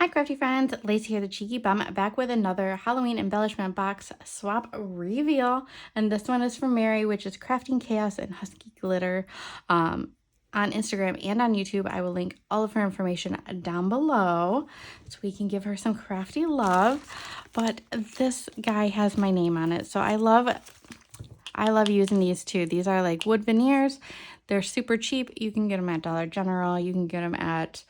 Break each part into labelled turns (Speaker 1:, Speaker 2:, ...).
Speaker 1: Hi crafty friends, Lacey here, the Cheeky Bum, back with another Halloween embellishment box swap reveal. And this one is from Mary, which is Crafting Chaos and Husky Glitter. On Instagram and on YouTube, I will link all of her information down below so we can give her some crafty love. But this guy has my name on it, so I love using these too. These are like wood veneers. They're super cheap. You can get them at Dollar General. You can get them at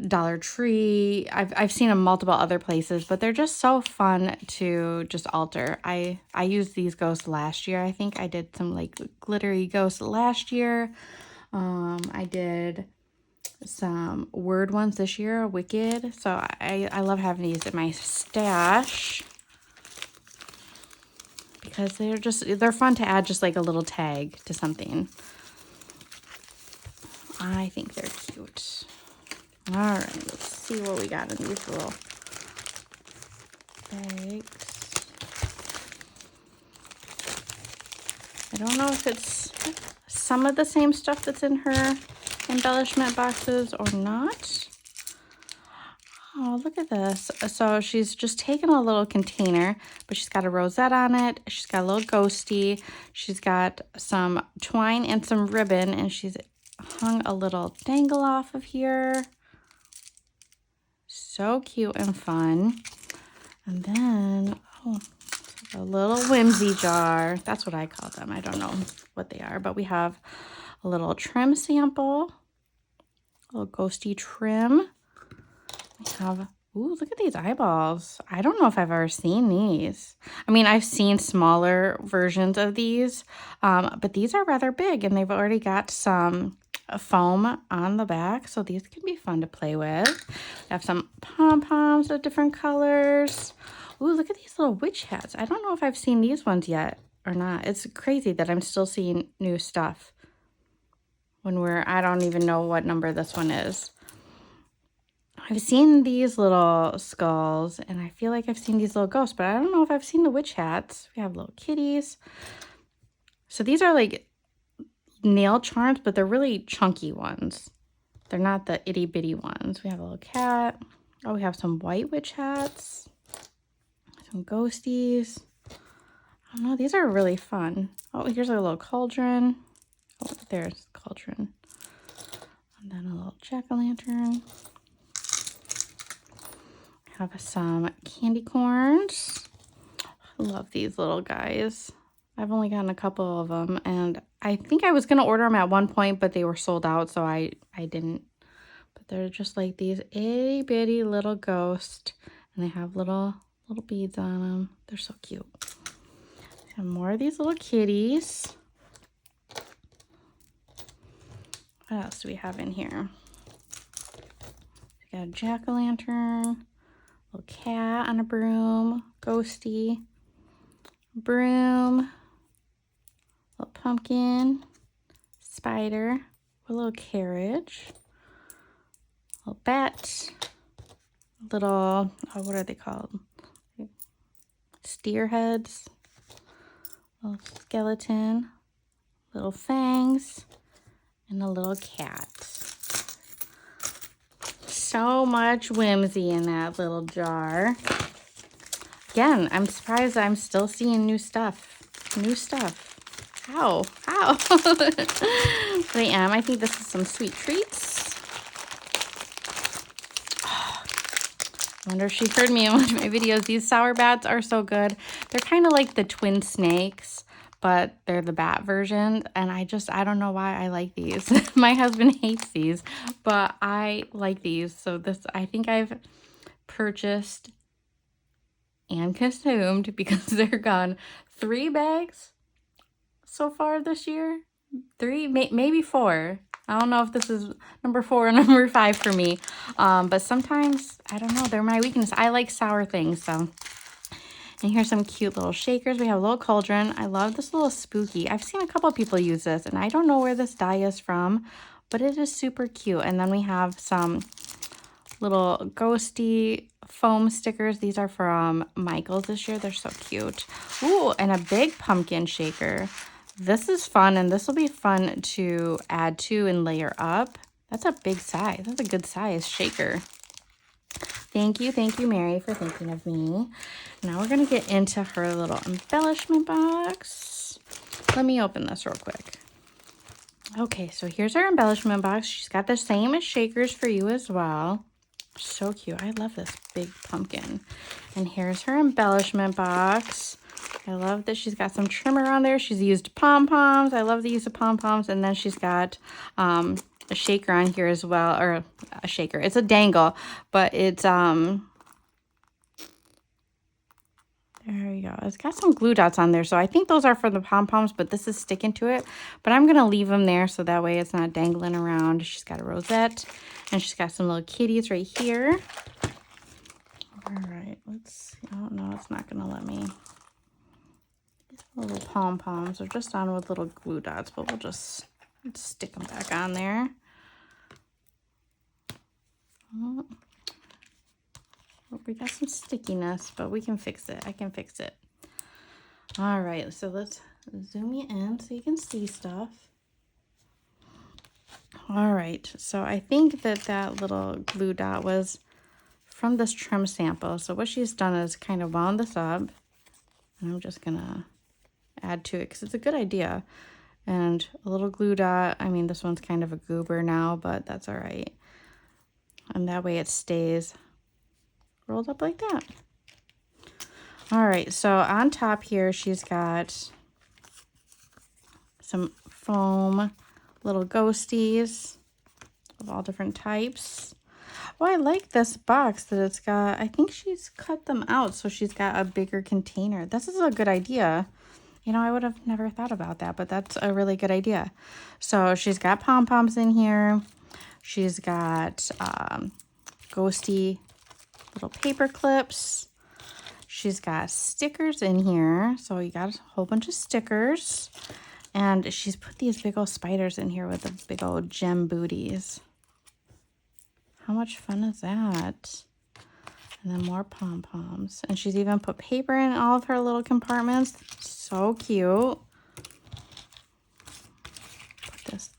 Speaker 1: Dollar Tree. I've seen them multiple other places, but they're just so fun to just alter. I used these ghosts last year. I think I did some like glittery ghosts last year. I did some word ones this year, Wicked. So I love having these in my stash because they're fun to add just like a little tag to something. I think they're cute. All right, let's see what we got in these little bags. I don't know if it's some of the same stuff that's in her embellishment boxes or not. Oh, look at this. So she's just taken a little container, but she's got a rosette on it. She's got a little ghosty. She's got some twine and some ribbon, and she's hung a little dangle off of here. So cute and fun. And then, oh, a little whimsy jar. That's what I call them. I don't know what they are, but we have a little trim sample, a little ghosty trim. We have, ooh, look at these eyeballs. I don't know if I've ever seen these. I mean, I've seen smaller versions of these, but these are rather big, and they've already got some foam on the back, so these can be fun to play with. We have some pom-poms of different colors. Ooh, look at these little witch hats. I don't know if I've seen these ones yet or not. It's crazy that I'm still seeing new stuff when I don't even know what number this one is. I've seen these little skulls, and I feel like I've seen these little ghosts, but I don't know if I've seen the witch hats. We have little kitties. So these are like nail charms, but they're really chunky ones. They're not the itty bitty ones. We have a little cat. Oh, we have some white witch hats. Some ghosties. I don't know. These are really fun. Oh, here's a little cauldron. Oh, there's the cauldron. And then a little jack-o'-lantern. Have some candy corns. I love these little guys. I've only gotten a couple of them, and I think I was going to order them at one point, but they were sold out, so I didn't. But they're just like these itty bitty little ghosts, and they have little beads on them. They're so cute. And more of these little kitties. What else do we have in here? We got a jack-o'-lantern, little cat on a broom, ghosty, broom, little pumpkin, spider, a little carriage, little bat, little, oh, what are they called? Steer heads, little skeleton, little fangs, and a little cat. So much whimsy in that little jar. Again, I'm surprised I'm still seeing new stuff. How? But I am. I think this is some sweet treats. I wonder if she heard me in one of my videos. These sour bats are so good. They're kind of like the twin snakes, but they're the bat version. And I don't know why I like these. My husband hates these, but I like these. So I think I've purchased and consumed, because they're gone, 3 bags so far this year. 3, maybe 4. I don't know if this is number 4 or number 5 for me. But sometimes, I don't know, they're my weakness. I like sour things, so. And here's some cute little shakers. We have a little cauldron. I love this little spooky. I've seen a couple of people use this, and I don't know where this die is from, but it is super cute. And then we have some little ghosty foam stickers. These are from Michael's this year. They're so cute. Ooh, and a big pumpkin shaker. This is fun, and this will be fun to add to and layer up. That's a big size. That's a good size shaker. Thank you, Mary, for thinking of me. Now we're going to get into her little embellishment box. Let me open this real quick. Okay, so here's our embellishment box. She's got the same as shakers for you as well. So cute. I love this big pumpkin. And here's her embellishment box. I love that she's got some trimmer on there. She's used pom-poms. I love the use of pom-poms. And then she's got a shaker on here as well. Or a shaker. It's a dangle. But it's, there you go. It's got some glue dots on there. So I think those are for the pom-poms. But this is sticking to it. But I'm going to leave them there so that way it's not dangling around. She's got a rosette. And she's got some little kitties right here. All right, let's see. Oh, no, it's not going to let me. These little pom-poms are just on with little glue dots, but we'll just stick them back on there. Oh, we got some stickiness, but we can fix it. I can fix it. All right, so let's zoom you in so you can see stuff. All right, so I think that little glue dot was from this trim sample. So what she's done is kind of wound this up, and I'm just gonna add to it because it's a good idea. And a little glue dot. I mean, this one's kind of a goober now, but that's all right. And that way it stays rolled up like that. All right, so on top here, she's got some foam little ghosties of all different types. Oh, I like this box that it's got. I think she's cut them out so she's got a bigger container. This is a good idea. You know, I would have never thought about that, but that's a really good idea. So she's got pom-poms in here. She's got ghosty little paper clips. She's got stickers in here. So you got a whole bunch of stickers. And she's put these big old spiders in here with the big old gem booties. How much fun is that? And then more pom-poms. And she's even put paper in all of her little compartments. So cute. Put this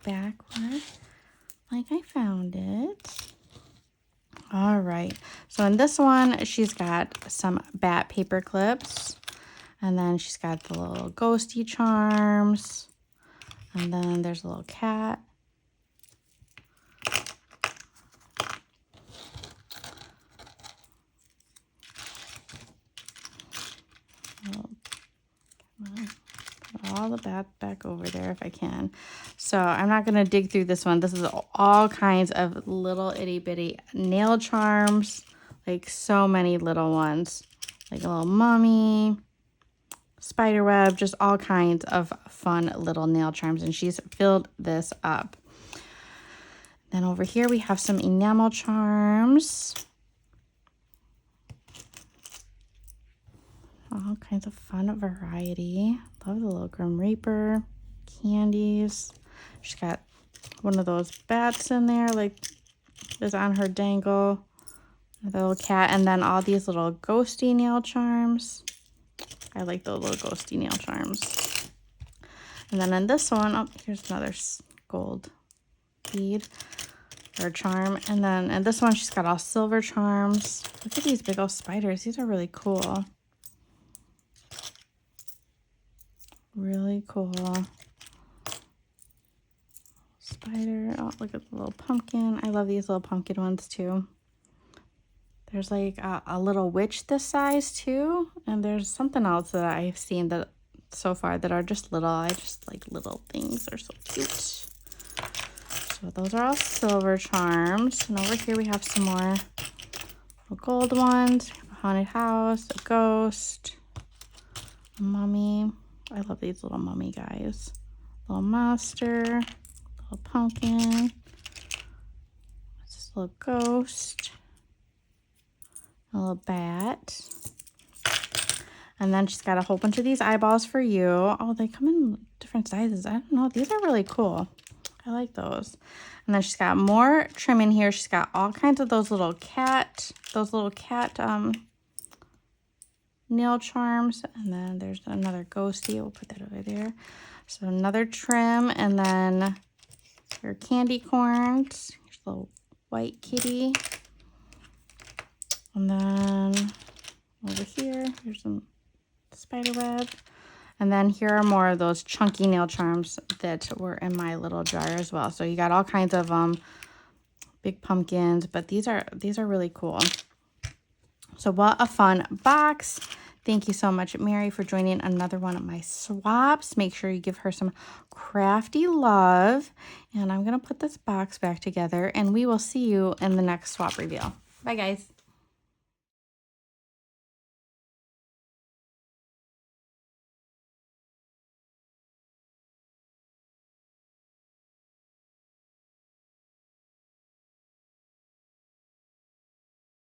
Speaker 1: backward like I found it. All right. So in this one, she's got some bat paper clips. And then she's got the little ghosty charms. And then there's a little cat. Put all the bat back over there if I can. So I'm not going to dig through this one. This is all kinds of little itty bitty nail charms. Like so many little ones. Like a little mummy. Spider web, just all kinds of fun little nail charms, and she's filled this up. Then over here we have some enamel charms. All kinds of fun variety. Love the little Grim Reaper, candies. She's got one of those bats in there, like is on her dangle. The little cat, and then all these little ghosty nail charms. I like the little ghosty nail charms. And then in this one, oh, here's another gold bead or charm. And then in this one, she's got all silver charms. Look at these big old spiders. These are really cool. Really cool. Spider. Oh, look at the little pumpkin. I love these little pumpkin ones too. There's like a little witch this size too. And there's something else that I've seen that so far that are just little. I just like little things. They're so cute. So those are all silver charms. And over here we have some more gold ones. A haunted house, a ghost, a mummy. I love these little mummy guys. Little monster, little pumpkin. This little ghost. A little bat. And then she's got a whole bunch of these eyeballs for you. Oh, they come in different sizes. I don't know. These are really cool. I like those. And then she's got more trim in here. She's got all kinds of those little cat nail charms. And then there's another ghosty. We'll put that over there. So another trim. And then your candy corns. Here's a little white kitty. And then over here, here's some spider web. And then here are more of those chunky nail charms that were in my little jar as well. So you got all kinds of big pumpkins, but these are really cool. So what a fun box. Thank you so much, Mary, for joining another one of my swaps. Make sure you give her some crafty love. And I'm going to put this box back together, and we will see you in the next swap reveal. Bye, guys.